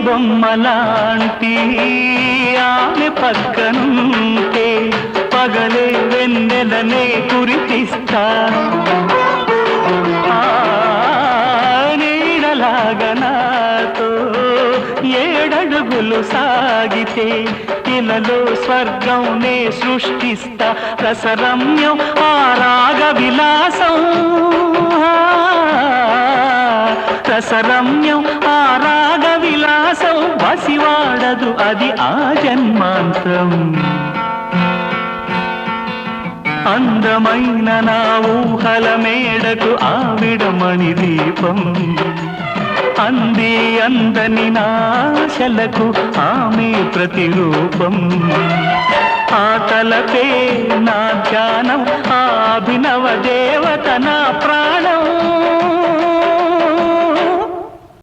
బొమ్మలాంటి ఆమె పక్కనుంటే పగలే వెన్నెలనే కురిపిస్తా నీడలాగా నాతో ఏడడుగులు సాగితే ఇలలో స్వర్గం నే సృష్టిస్తా రసరమ్యం ఆ రాగ విలాసం రసరమ్యం ఆ రాగ విలాసం వసివాడదు అది ఆ జన్మాంతం అందమైన నా ఊహల మేడకు ఆవిడమణి దీపం అంది అందని నాశలకు ఆమె ప్రతిరూపం ఆ తలపే నా ధ్యానం ఆ అభినవ దేవత నా ప్రాణం